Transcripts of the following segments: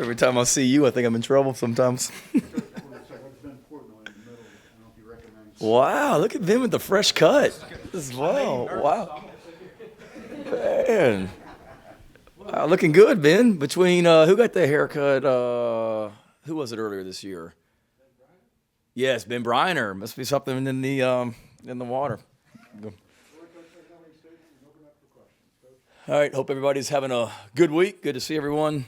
Every time I see you, I think I'm in trouble sometimes. Wow, look at Ben with the fresh cut as well. Wow. Man. Wow, looking good, Ben. Between who got the haircut? Who was it earlier this year? Yes, Ben Briner. Must be something in the water. All right, hope everybody's having a good week. Good to see everyone.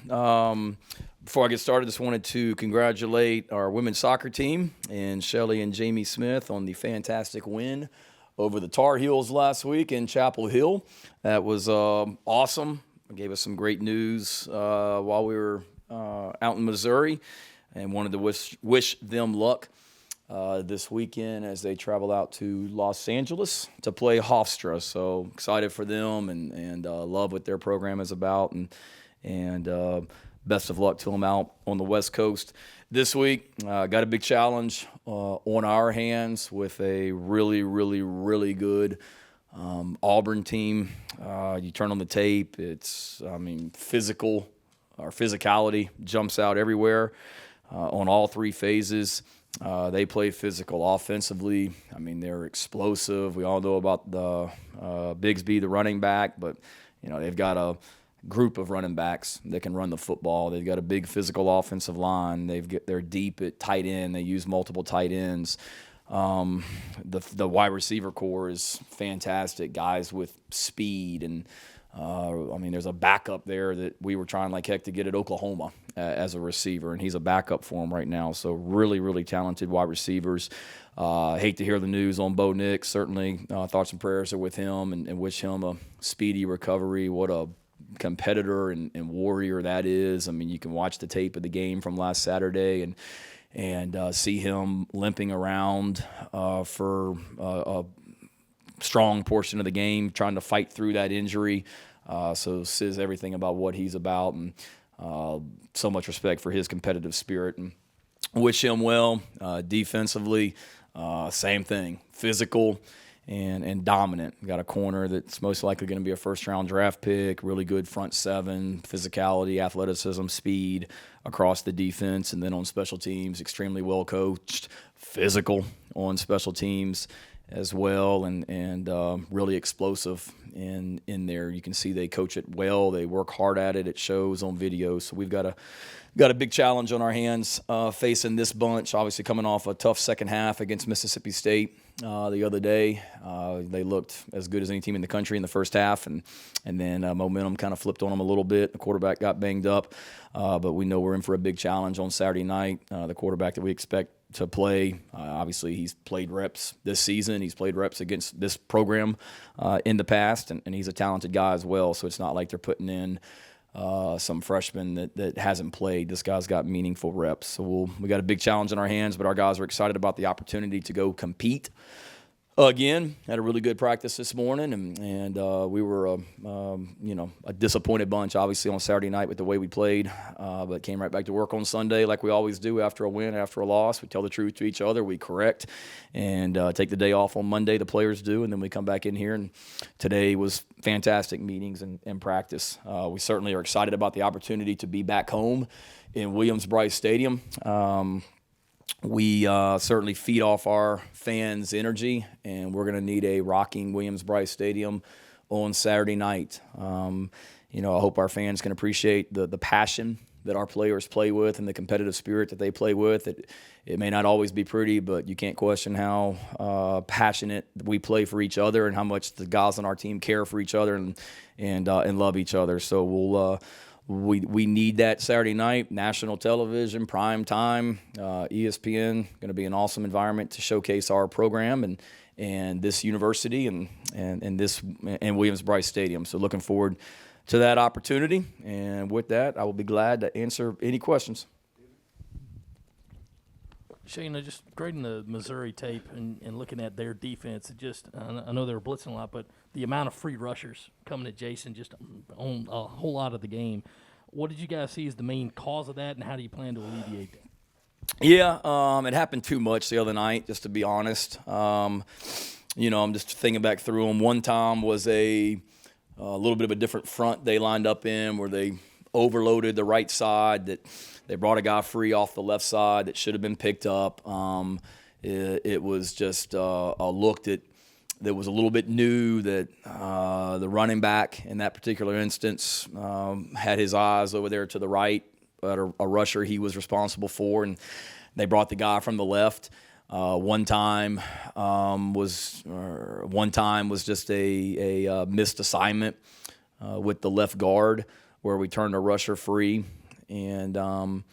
Before I get started, just wanted to congratulate our women's soccer team and Shelly and Jamie Smith on the fantastic win over the Tar Heels last week in Chapel Hill. That was awesome. It gave us some great news while we were out in Missouri, and wanted to wish them luck this weekend as they travel out to Los Angeles to play Hofstra. So excited for them and love what their program is about, and best of luck to them out on the West Coast this week. Got a big challenge on our hands with a really, really, really good Auburn team. You turn on the tape, it's, physical. Our physicality jumps out everywhere on all three phases. They play physical offensively. They're explosive. We all know about the Bigsby, the running back, but they've got a group of running backs that can run the football. They've got a big physical offensive line. They're deep at tight end. They use multiple tight ends. The wide receiver core is fantastic. Guys with speed, and there's a backup there that we were trying like heck to get at Oklahoma as a receiver, and he's a backup for him right now. So really, really talented wide receivers. Hate to hear the news on Bo Nix. Certainly thoughts and prayers are with him, and wish him a speedy recovery. What a competitor and warrior that is. You can watch the tape of the game from last Saturday and see him limping around for a strong portion of the game, trying to fight through that injury. So says everything about what he's about, and so much respect for his competitive spirit, and wish him well. Defensively, same thing, physical and dominant. Got a corner that's most likely going to be a first-round draft pick, really good front seven, physicality, athleticism, speed across the defense, and then on special teams, extremely well coached, physical on special teams as well, and really explosive in there. You can see they coach it well. They work hard at it. It shows on video. So we've got a big challenge on our hands facing this bunch. Obviously coming off a tough second half against Mississippi State the other day. They looked as good as any team in the country in the first half, and then momentum kind of flipped on them a little bit. The quarterback got banged up, but we know we're in for a big challenge on Saturday night. The quarterback that we expect to play, obviously he's played reps this season. He's played reps against this program in the past, and he's a talented guy as well. So it's not like they're putting in some freshman that hasn't played. This guy's got meaningful reps. So we got a big challenge in our hands, but our guys are excited about the opportunity to go compete. Again, had a really good practice this morning, and we were a disappointed bunch, obviously, on Saturday night with the way we played, but came right back to work on Sunday like we always do after a win, after a loss. We tell the truth to each other, we correct, and take the day off on Monday, the players do, and then we come back in here, and today was fantastic meetings and practice. We certainly are excited about the opportunity to be back home in Williams-Brice Stadium. We certainly feed off our fans' energy, and we're going to need a rocking Williams-Brice Stadium on Saturday night. I hope our fans can appreciate the passion that our players play with and the competitive spirit that they play with. It may not always be pretty, but you can't question how passionate we play for each other and how much the guys on our team care for each other and love each other. So we need that Saturday night, national television, prime time, ESPN. Going to be an awesome environment to showcase our program and this university and Williams-Brice Stadium. So looking forward to that opportunity. And with that, I will be glad to answer any questions. Shane, just grading the Missouri tape and looking at their defense, I know they were blitzing a lot, but the amount of free rushers coming at Jason just on a whole lot of the game. What did you guys see as the main cause of that, and how do you plan to alleviate that? Yeah, it happened too much the other night, just to be honest. I'm just thinking back through them. One time was a little bit of a different front they lined up in where they overloaded the right side, that they brought a guy free off the left side that should have been picked up. It was just a look that was a little bit new, that the running back in that particular instance had his eyes over there to the right at a rusher he was responsible for, and they brought the guy from the left. One time was just a missed assignment with the left guard where we turned a rusher free, and on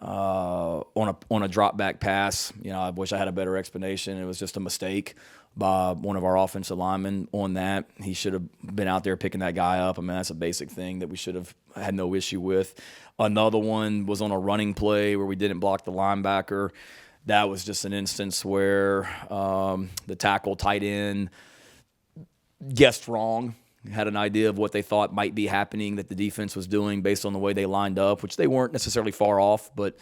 a drop back pass, I wish I had a better explanation. It was just a mistake by one of our offensive linemen on that. He should have been out there picking that guy up. I mean, that's a basic thing that we should have had no issue with. Another one was on a running play where we didn't block the linebacker. That was just an instance where the tackle tight end guessed wrong, had an idea of what they thought might be happening that the defense was doing based on the way they lined up, which they weren't necessarily far off, but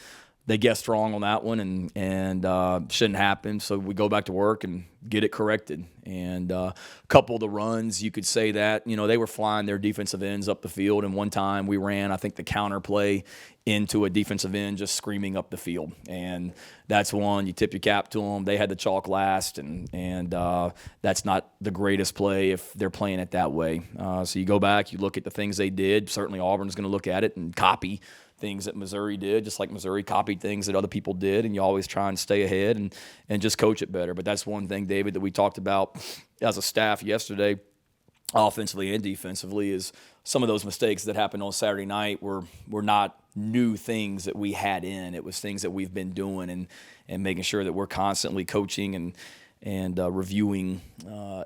they guessed wrong on that one, and shouldn't happen. So we go back to work and get it corrected. And a couple of the runs, you could say that, they were flying their defensive ends up the field. And one time we ran, I think, the counter play into a defensive end just screaming up the field. And that's one, you tip your cap to them. They had the chalk last, and that's not the greatest play if they're playing it that way. So you go back, you look at the things they did. Certainly Auburn's going to look at it and copy things that Missouri did, just like Missouri copied things that other people did, and you always try and stay ahead and just coach it better. But that's one thing, David, that we talked about as a staff yesterday, offensively and defensively, is some of those mistakes that happened on Saturday night were not new things that we had in. It was things that we've been doing and making sure that we're constantly coaching and reviewing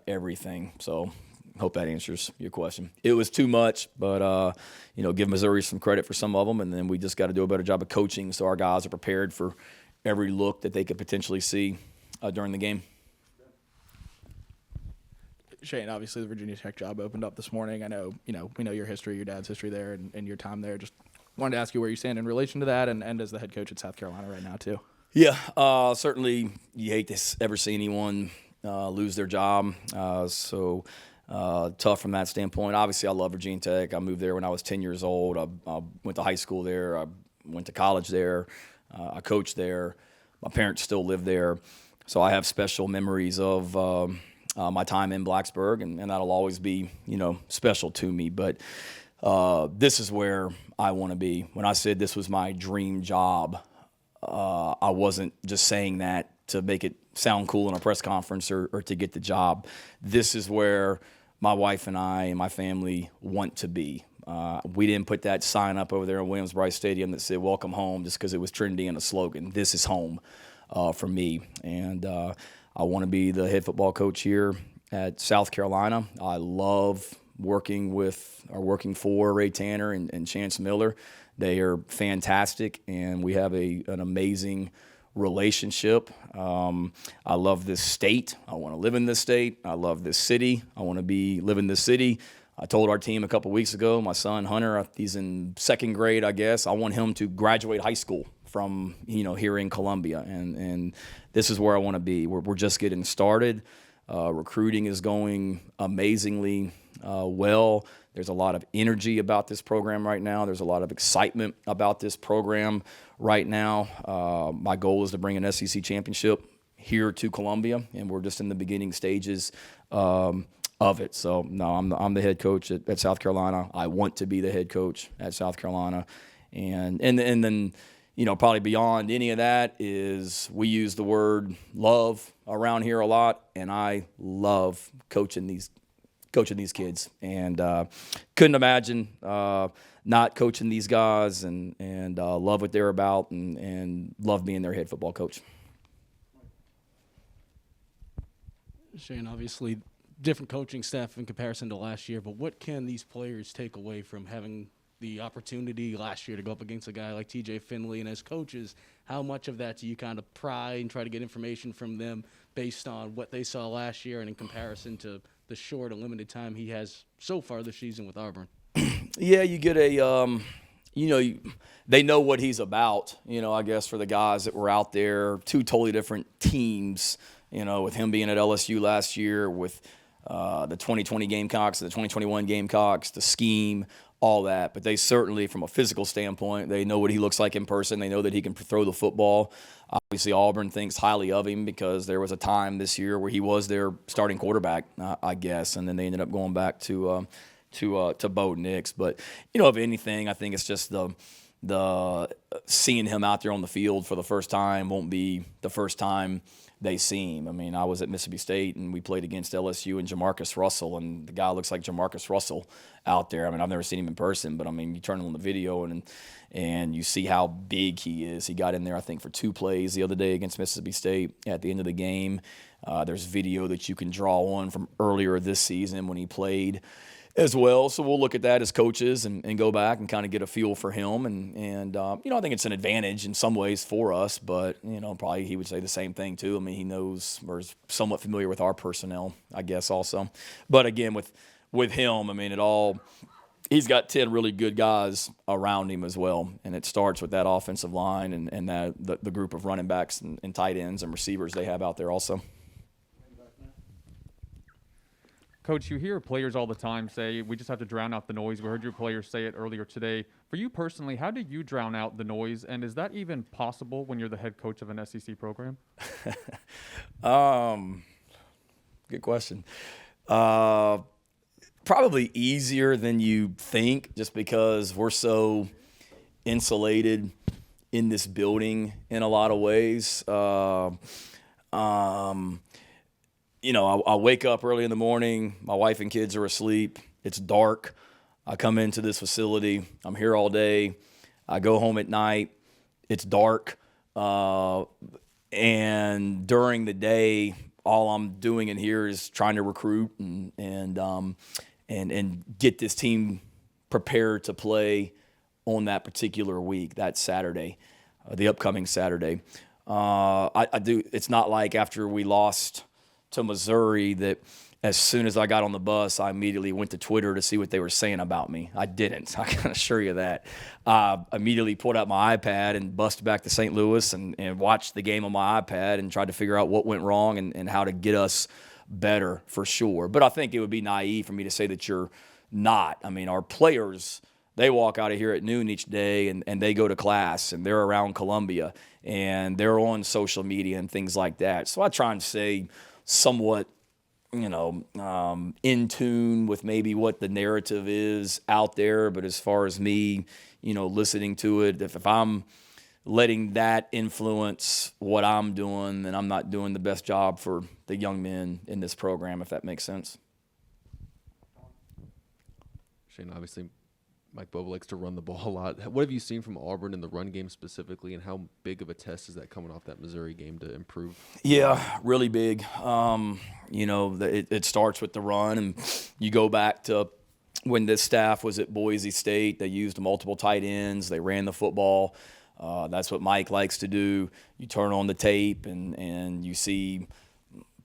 everything. So hope that answers your question. It was too much, but give Missouri some credit for some of them, and then we just got to do a better job of coaching so our guys are prepared for every look that they could potentially see during the game. Shane, obviously the Virginia Tech job opened up this morning. I know, we know your history, your dad's history there, and your time there. Just wanted to ask you where you stand in relation to that, and as the head coach at South Carolina right now too. Yeah, certainly you hate to ever see anyone lose their job. So tough from that standpoint. Obviously, I love Virginia Tech. I moved there when I was 10 years old. I went to high school there. I went to college there. I coached there. My parents still live there. So I have special memories of my time in Blacksburg, and that'll always be, special to me. But this is where I want to be. When I said this was my dream job, I wasn't just saying that to make it sound cool in a press conference or to get the job. This is where my wife and I and my family want to be. We didn't put that sign up over there in Williams-Brice Stadium that said "Welcome Home" just because it was trendy and a slogan. This is home for me, and I want to be the head football coach here at South Carolina. I love working for Ray Tanner and Chance Miller. They are fantastic, and we have an amazing relationship. I love this state. I want to live in this state. I love this city. I want to live in this city. I told our team a couple weeks ago, my son Hunter, he's in second grade, I guess. I want him to graduate high school from here in Columbia, and this is where I want to be. We're just getting started. Recruiting is going amazingly well. There's a lot of energy about this program right now. There's a lot of excitement about this program right now. My goal is to bring an SEC championship here to Columbia, and we're just in the beginning stages of it. So, no, I'm the head coach at South Carolina. I want to be the head coach at South Carolina. And then, probably beyond any of that is we use the word love around here a lot, and I love coaching these kids, and couldn't imagine not coaching these guys, and love what they're about, and love being their head football coach. Shane, obviously different coaching staff in comparison to last year, but what can these players take away from having the opportunity last year to go up against a guy like TJ Finley? And as coaches, how much of that do you kind of pry and try to get information from them based on what they saw last year and in comparison to the short and limited time he has so far this season with Auburn? Yeah, you get they know what he's about, I guess, for the guys that were out there, two totally different teams, with him being at LSU last year, with the 2020 Gamecocks, the 2021 Gamecocks, the scheme, all that. But they certainly, from a physical standpoint, they know what he looks like in person. They know that he can throw the football. Obviously, Auburn thinks highly of him because there was a time this year where he was their starting quarterback, I guess, and then they ended up going back to Bo Nix. But, if anything, I think it's just the seeing him out there on the field for the first time won't be the first time they see him. I mean, I was at Mississippi State, and we played against LSU and Jamarcus Russell, and the guy looks like Jamarcus Russell out there. I mean, I've never seen him in person, but, I mean, you turn on the video and you see how big he is. He got in there, I think, for 2 plays the other day against Mississippi State at the end of the game. There's video that you can draw on from earlier this season when he played as well. So we'll look at that as coaches and go back and kind of get a feel for him. And I think it's an advantage in some ways for us, but, probably he would say the same thing too. I mean, he knows or is somewhat familiar with our personnel, I guess, also. But again, with him, I mean, he's got 10 really good guys around him as well. And it starts with that offensive line and the group of running backs and tight ends and receivers they have out there also. Coach, you hear players all the time say, we just have to drown out the noise. We heard your players say it earlier today. For you personally, how do you drown out the noise? And is that even possible when you're the head coach of an SEC program? Good question. Probably easier than you think, just because we're so insulated in this building in a lot of ways. I wake up early in the morning. My wife and kids are asleep. It's dark. I come into this facility. I'm here all day. I go home at night. It's dark. And during the day, all I'm doing in here is trying to recruit and get this team prepared to play on that particular week, that Saturday, the upcoming Saturday. I do. It's not like after we lost to Missouri that as soon as I got on the bus, I immediately went to Twitter to see what they were saying about me. I didn't. I can assure you that. I immediately pulled out my iPad and busted back to St. Louis and watched the game on my iPad and tried to figure out what went wrong and how to get us better for sure. But I think it would be naive for me to say that you're not. I mean, our players, they walk out of here at noon each day and they go to class and they're around Columbia and they're on social media and things like that. So I try and say somewhat, in tune with maybe what the narrative is out there. But as far as me, listening to it, if I'm letting that influence what I'm doing, then I'm not doing the best job for the young men in this program, if that makes sense. Shane, obviously, Mike Bobo likes to run the ball a lot. What have you seen from Auburn in the run game specifically, and how big of a test is that coming off that Missouri game to improve? Yeah, really big. It starts with the run, and you go back to when this staff was at Boise State. They used multiple tight ends. They ran the football. That's what Mike likes to do. You turn on the tape, and you see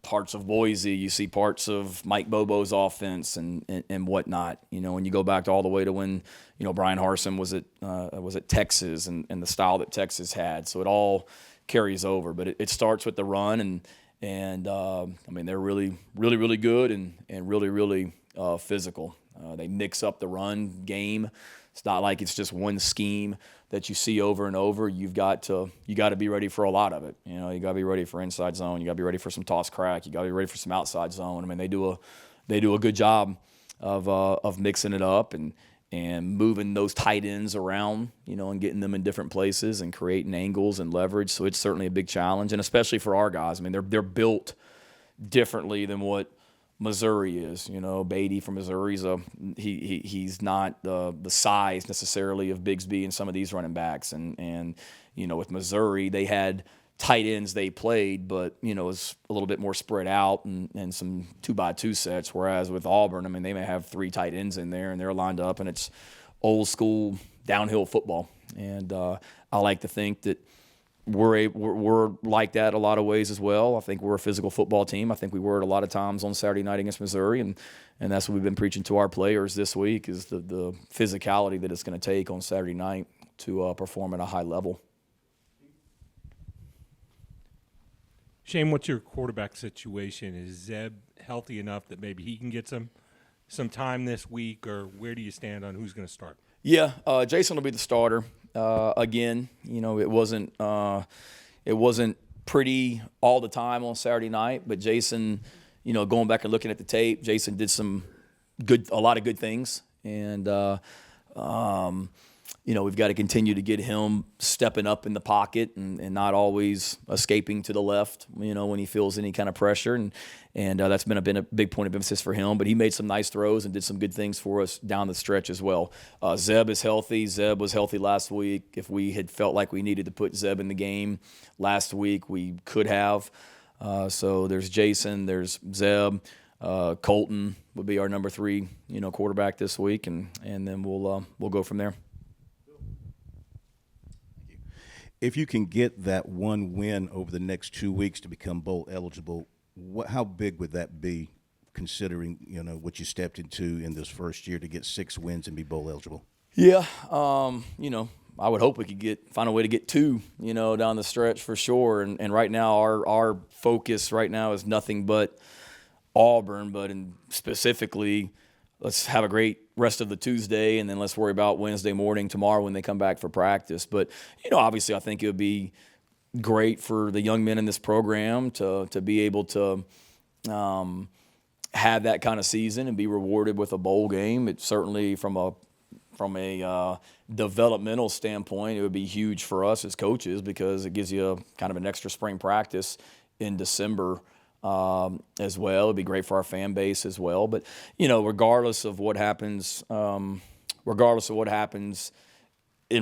parts of Boise, you see parts of Mike Bobo's offense and whatnot. When you go back to all the way to when, Brian Harsin was at Texas and the style that Texas had. So it all carries over. But it starts with the run and I mean, they're really, really, really good and really, really physical. They mix up the run game. It's not like it's just one scheme that you see over and over. You got to be ready for a lot of it. You got to be ready for inside zone. You got to be ready for some toss crack. You got to be ready for some outside zone. I mean, they do a good job of mixing it up and moving those tight ends around, and getting them in different places and creating angles and leverage. So it's certainly a big challenge, and especially for our guys. I mean, they're built differently than what Missouri is. Beatty from Missouri he's not the size necessarily of Bigsby and some of these running backs. And with Missouri, they had tight ends they played, but it was a little bit more spread out and some 2x2 sets. Whereas with Auburn, I mean, they may have 3 tight ends in there and they're lined up, and it's old school downhill football. And I like to think that we're like that a lot of ways as well. I think we're a physical football team. I think we were a lot of times on Saturday night against Missouri, and that's what we've been preaching to our players this week is the physicality that it's going to take on Saturday night to perform at a high level. Shane, what's your quarterback situation? Is Zeb healthy enough that maybe he can get some some time this week, or where do you stand on who's going to start? Yeah, Jason will be the starter again. It wasn't pretty all the time on Saturday night, but Jason, going back and looking at the tape, Jason did a lot of good things, and we've got to continue to get him stepping up in the pocket and not always escaping to the left, when he feels any kind of pressure. And that's been a big point of emphasis for him. But he made some nice throws and did some good things for us down the stretch as well. Zeb is healthy. Zeb was healthy last week. If we had felt like we needed to put Zeb in the game last week, we could have. So there's Jason, there's Zeb. Colton would be our number 3, quarterback this week, and then we'll go from there. If you can get that one win over the next 2 weeks to become bowl eligible, how big would that be, considering what you stepped into in this first year to get 6 wins and be bowl eligible? Yeah, I would hope we could find a way to get 2, down the stretch for sure. And right now, our focus right now is nothing but Auburn, but specifically, let's have a great rest of the Tuesday, and then let's worry about Wednesday morning tomorrow when they come back for practice. But, obviously I think it would be great for the young men in this program to be able to have that kind of season and be rewarded with a bowl game. It's certainly from a developmental standpoint, it would be huge for us as coaches because it gives you kind of an extra spring practice in December as well. It'd be great for our fan base as well. But, regardless of what happens in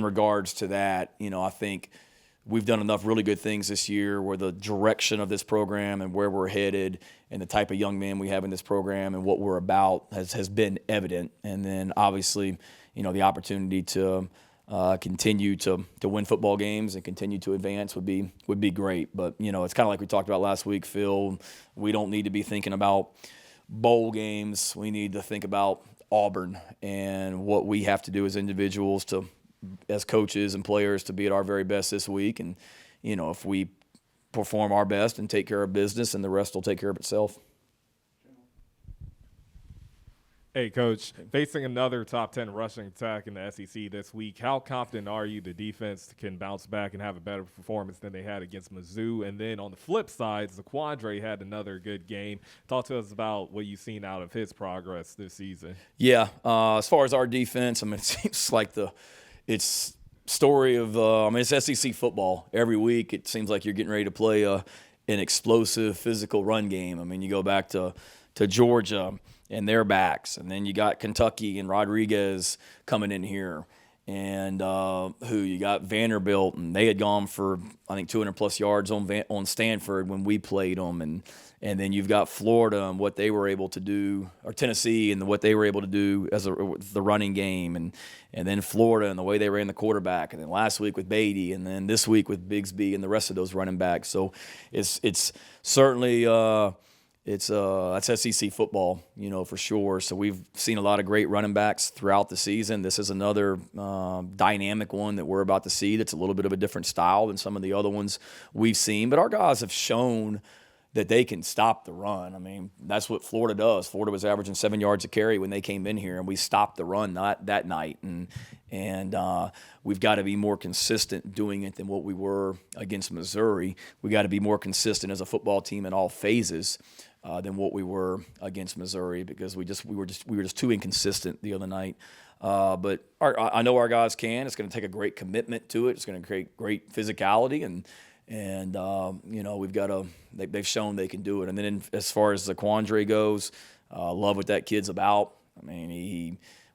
regards to that, I think we've done enough really good things this year where the direction of this program and where we're headed and the type of young men we have in this program and what we're about has been evident. And then obviously, the opportunity to continue to win football games and continue to advance would be great. But, it's kind of like we talked about last week, Phil. We don't need to be thinking about bowl games. We need to think about Auburn and what we have to do as individuals as coaches and players to be at our very best this week. And, if we perform our best and take care of business, and the rest will take care of itself. Hey, Coach, facing another top 10 rushing attack in the SEC this week, how confident are you the defense can bounce back and have a better performance than they had against Mizzou? And then on the flip side, Zaquandre had another good game. Talk to us about what you've seen out of his progress this season. Yeah, as far as our defense, it seems like it's story of it's SEC football. Every week it seems like you're getting ready to play an explosive physical run game. You go back to Georgia and their backs, and then you got Kentucky and Rodriguez coming in here, and you got Vanderbilt, and they had gone for I think 200+ yards on Stanford when we played them, and then you've got Florida and what they were able to do, or Tennessee and what they were able to do as the running game, and then Florida and the way they ran the quarterback, and then last week with Beatty, and then this week with Bigsby and the rest of those running backs. So it's certainly that's SEC football, for sure. So we've seen a lot of great running backs throughout the season. This is another dynamic one that we're about to see that's a little bit of a different style than some of the other ones we've seen. But our guys have shown that they can stop the run. That's what Florida does. Florida was averaging 7 yards a carry when they came in here, and we stopped the run that night. And we've got to be more consistent doing it than what we were against Missouri. We got to be more consistent as a football team in all phases than what we were against Missouri, because we were just too inconsistent the other night. But I know our guys can. It's going to take a great commitment to it. It's going to create great physicality, and we've got to. They've shown they can do it. And then as far as Zaquandre goes, love what that kid's about.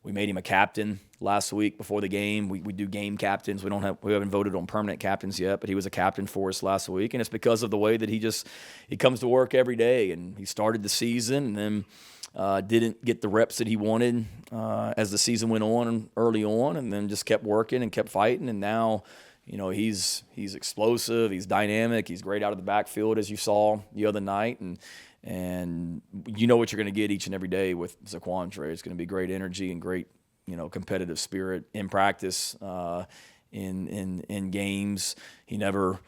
We made him a captain last week before the game. We do game captains. We haven't voted on permanent captains yet, but he was a captain for us last week, and it's because of the way that he comes to work every day. And he started the season and then didn't get the reps that he wanted as the season went on early on, and then just kept working and kept fighting. And now, he's explosive, he's dynamic, he's great out of the backfield, as you saw the other night, and you know what you're going to get each and every day with Zaquandre. It's going to be great energy and great, competitive spirit in practice, in games. He never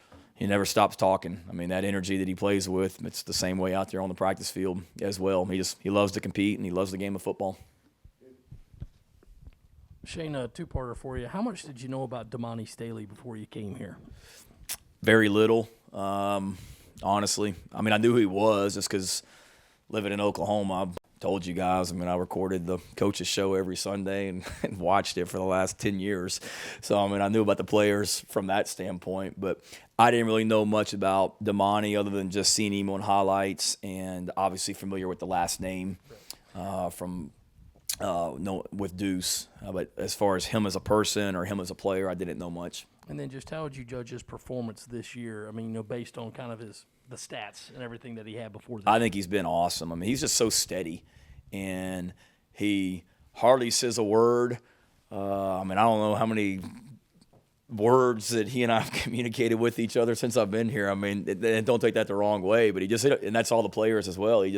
he never stops talking. I mean, that energy that he plays with, it's the same way out there on the practice field as well. He loves to compete, and he loves the game of football. Shane, a two-parter for you. How much did you know about Damani Staley before you came here? Very little, honestly. I mean, I knew who he was just because living in Oklahoma, I told you guys, I mean, I recorded the coach's show every Sunday and watched it for the last 10 years. So, I mean, I knew about the players from that standpoint, but I didn't really know much about Damani other than just seeing him on highlights and obviously familiar with the last name with Deuce. But as far as him as a person or him as a player, I didn't know much. And then just how would you judge his performance this year? I mean, based on kind of the stats and everything that he had before this. I think he's been awesome. I mean, he's just so steady, and he hardly says a word. I mean, I don't know how many words that he and I have communicated with each other since I've been here. I mean, don't take that the wrong way, but and that's all the players as well. He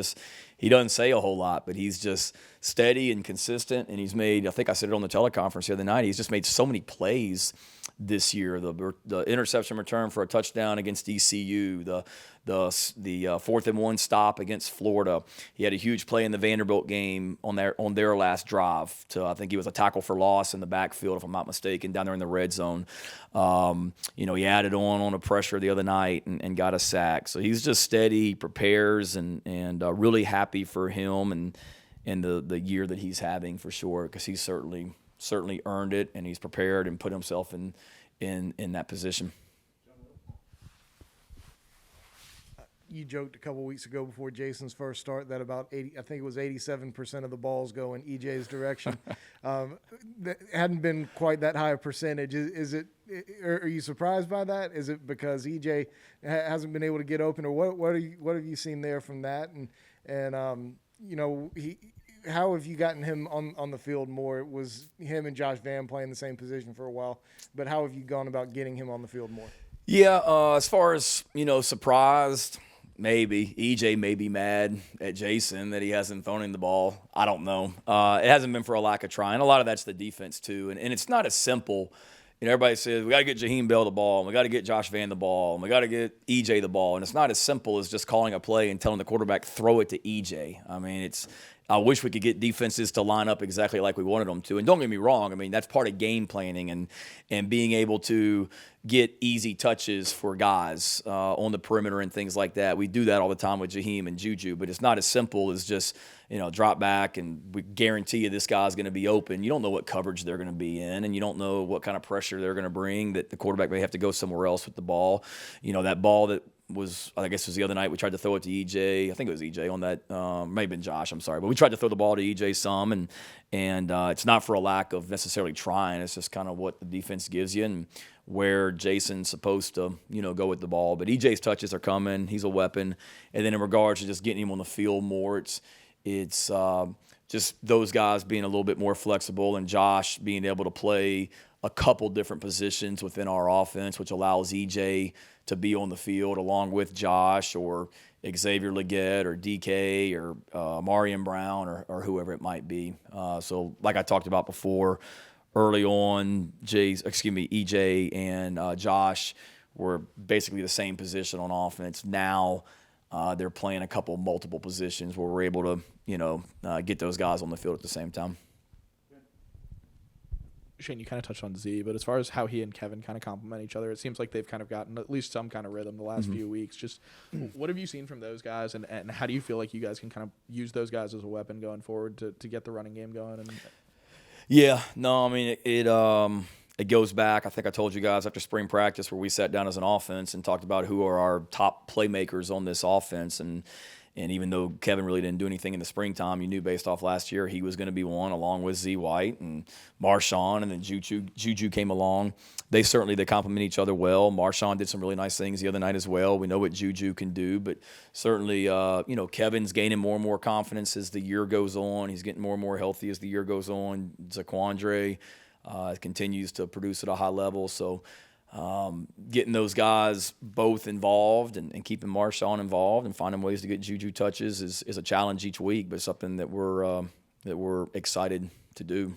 doesn't say a whole lot, but he's just steady and consistent, and he's made, I think I said it on the teleconference the other night, he's just made so many plays this year. The interception return for a touchdown against ECU, the 4th and 1 stop against Florida. He had a huge play in the Vanderbilt game on their last drive. I think he was a tackle for loss in the backfield, if I'm not mistaken, down there in the red zone. He added on a pressure the other night and got a sack. So he's just steady, he prepares, and really happy for him and the year that he's having for sure, because he's certainly earned it, and he's prepared and put himself in that position. You joked a couple weeks ago before Jason's first start that about 87% of the balls go in EJ's direction. That hadn't been quite that high a percentage. Are you surprised by that? Is it because EJ hasn't been able to get open, or what have you seen there from that? How have you gotten him on the field more? It was him and Josh Van playing the same position for a while, but how have you gone about getting him on the field more? Yeah, as far as, surprised, maybe. EJ may be mad at Jason that he hasn't thrown him the ball. I don't know. It hasn't been for a lack of trying. A lot of that's the defense, too. And it's not as simple. Everybody says, we got to get Jaheim Bell the ball, and we got to get Josh Van the ball, and we got to get EJ the ball. And it's not as simple as just calling a play and telling the quarterback, throw it to EJ. I mean, I wish we could get defenses to line up exactly like we wanted them to. And don't get me wrong, I mean, that's part of game planning and being able to get easy touches for guys on the perimeter and things like that. We do that all the time with Jaheim and Juju, but it's not as simple as just, drop back and we guarantee you this guy's going to be open. You don't know what coverage they're going to be in, and you don't know what kind of pressure they're going to bring, that the quarterback may have to go somewhere else with the ball. That ball that was, I guess it was the other night, we tried to throw it to EJ. I think it was EJ on that, may have been Josh, I'm sorry. But we tried to throw the ball to EJ some, and it's not for a lack of necessarily trying. It's just kind of what the defense gives you and where Jason's supposed to, go with the ball. But EJ's touches are coming. He's a weapon. And then in regards to just getting him on the field more, it's just those guys being a little bit more flexible, and Josh being able to play a couple different positions within our offense, which allows EJ to be on the field along with Josh or Xavier Leggett or DK or Marion Brown or whoever it might be. So like I talked about before, early on, EJ and Josh were basically the same position on offense. Now they're playing a couple multiple positions where we're able to, get those guys on the field at the same time. Shane, you kind of touched on Z, but as far as how he and Kevin kind of complement each other, it seems like they've kind of gotten at least some kind of rhythm the last few weeks. Just what have you seen from those guys, and how do you feel like you guys can kind of use those guys as a weapon going forward to get the running game going? Yeah, no, I mean, it goes back. I think I told you guys after spring practice where we sat down as an offense and talked about who are our top playmakers on this offense. And even though Kevin really didn't do anything in the springtime, you knew based off last year he was going to be one, along with Z White and Marshawn, and then Juju came along. They complement each other well. Marshawn did some really nice things the other night as well. We know what Juju can do, but certainly, Kevin's gaining more and more confidence as the year goes on. He's getting more and more healthy as the year goes on. Zaquandre continues to produce at a high level. So getting those guys both involved and keeping Marshawn involved and finding ways to get Juju touches is a challenge each week, but something that we're excited to do.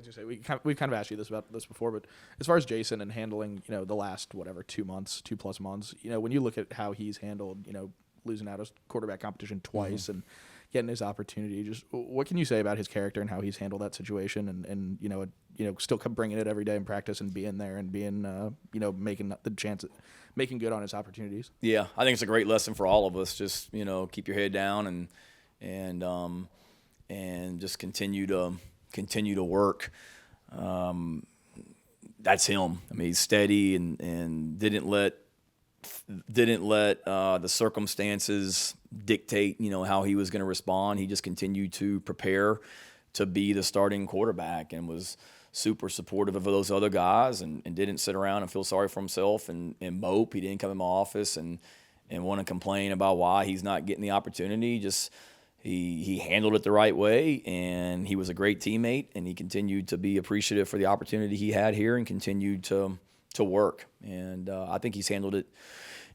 was gonna say we've kind of asked you about this before, but as far as Jason and handling, the last 2+ months, when you look at how he's handled, losing out of quarterback competition twice and getting his opportunity, just what can you say about his character and how he's handled that situation and still bringing it every day in practice and being there and being making good on his opportunities? Yeah, I think it's a great lesson for all of us. Just keep your head down and just continue to work. That's him. I mean, he's steady and didn't let the circumstances dictate how he was going to respond. He just continued to prepare to be the starting quarterback and was super supportive of those other guys and didn't sit around and feel sorry for himself and mope. He didn't come in my office and want to complain about why he's not getting the opportunity. Just he handled it the right way, and he was a great teammate, and he continued to be appreciative for the opportunity he had here and continued to work. And I think he's handled it.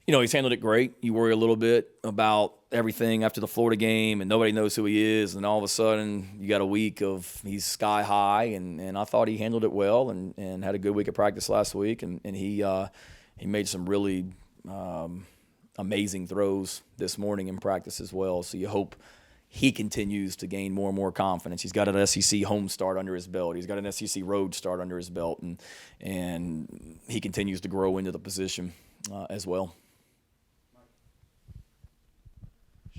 He's handled it great. You worry a little bit about everything after the Florida game, and nobody knows who he is, and all of a sudden you got a week of he's sky high, and I thought he handled it well and had a good week of practice last week, and he made some really amazing throws this morning in practice as well. So you hope he continues to gain more and more confidence. He's got an SEC home start under his belt. He's got an SEC road start under his belt, and he continues to grow into the position as well.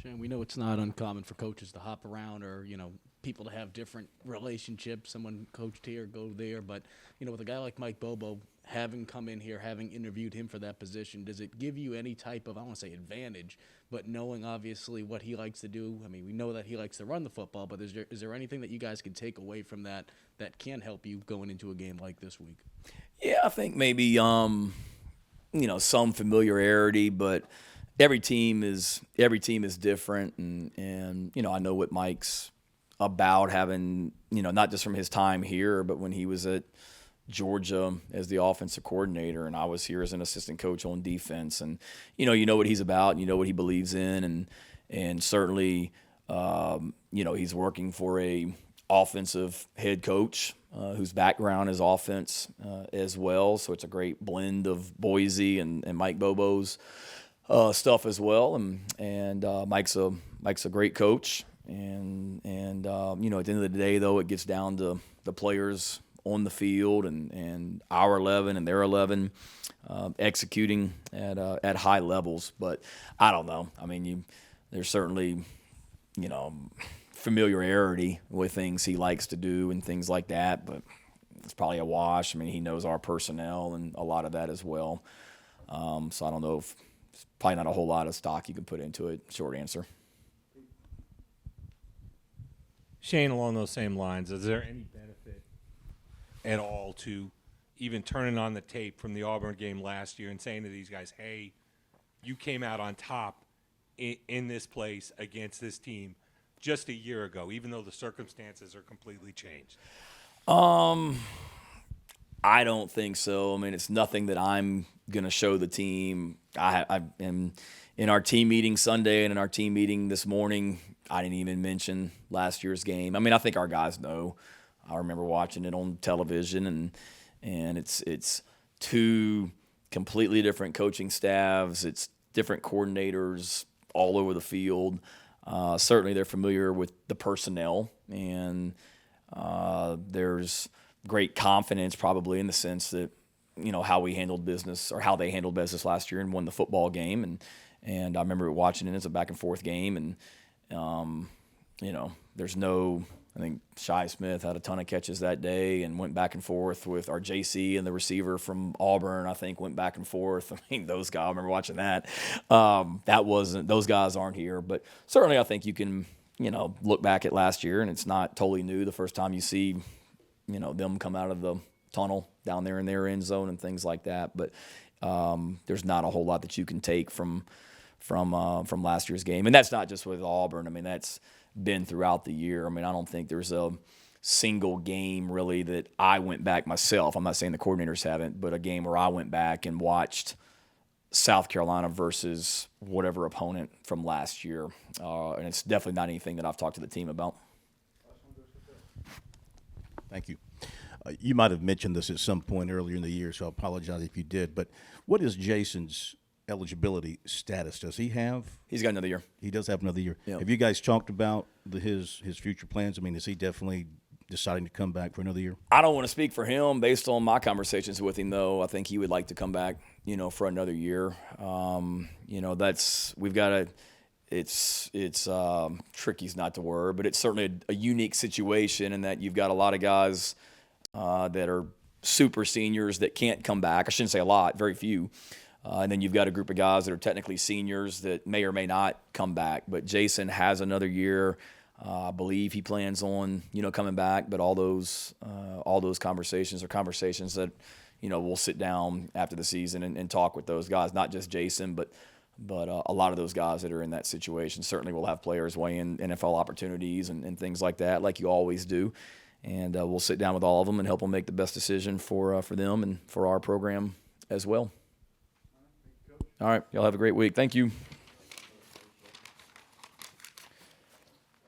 Shane, we know it's not uncommon for coaches to hop around or, people to have different relationships. Someone coached here, go there. But, with a guy like Mike Bobo, having come in here, having interviewed him for that position, does it give you any type of, I don't want to say advantage, but knowing obviously what he likes to do? I mean, we know that he likes to run the football, but is there anything that you guys can take away from that can help you going into a game like this week? Yeah, I think maybe, some familiarity, but every team is different, and I know what Mike's about, having not just from his time here, but when he was at Georgia as the offensive coordinator, and I was here as an assistant coach on defense, and you know what he's about, what he believes in, and certainly he's working for a offensive head coach whose background is offense as well, so it's a great blend of Boise and Mike Bobo's stuff as well, and Mike's a great coach, and at the end of the day, though, it gets down to the players on the field and our 11 and their 11 executing at high levels. But I don't know. I mean, there's certainly familiarity with things he likes to do and things like that, but it's probably a wash. I mean, he knows our personnel and a lot of that as well. So I don't know if. It's probably not a whole lot of stock you can put into it, short answer. Shane, along those same lines, is there any benefit at all to even turning on the tape from the Auburn game last year and saying to these guys, hey, you came out on top in this place against this team just a year ago, even though the circumstances are completely changed? I don't think so. I mean, it's nothing that I'm going to show the team. I am in our team meeting Sunday and in our team meeting this morning, I didn't even mention last year's game. I mean, I think our guys know. I remember watching it on television, and it's two completely different coaching staffs. It's different coordinators all over the field. Certainly they're familiar with the personnel, and there's great confidence probably in the sense that how we handled business or how they handled business last year and won the football game, and I remember watching it as a back and forth game, and there's no, I think Shi Smith had a ton of catches that day and went back and forth with our JC and the receiver from Auburn, I think, went back and forth. I mean, those guys, I remember watching that. Those guys aren't here, but certainly I think you can look back at last year, and it's not totally new the first time you see them come out of the tunnel down there in their end zone and things like that. But there's not a whole lot that you can take from last year's game. And that's not just with Auburn. I mean, that's been throughout the year. I mean, I don't think there's a single game really that I went back myself. I'm not saying the coordinators haven't, but a game where I went back and watched South Carolina versus whatever opponent from last year. And it's definitely not anything that I've talked to the team about. Thank you. You might have mentioned this at some point earlier in the year, so I apologize if you did. But what is Jason's eligibility status? Does he have? He's got another year. He does have another year. Yeah. Have you guys talked about his future plans? I mean, is he definitely deciding to come back for another year? I don't want to speak for him. Based on my conversations with him, though, I think he would like to come back, for another year. We've got to. It's tricky's not the word, but it's certainly a unique situation in that you've got a lot of guys that are super seniors that can't come back. I shouldn't say a lot, very few. And then you've got a group of guys that are technically seniors that may or may not come back. But Jason has another year. I believe he plans on, coming back. But all those conversations are conversations that, we'll sit down after the season and talk with those guys, not just Jason, but a lot of those guys that are in that situation. Certainly we'll have players weigh in NFL opportunities and things like that, like you always do. And we'll sit down with all of them and help them make the best decision for them and for our program as well. All right. Y'all have a great week. Thank you.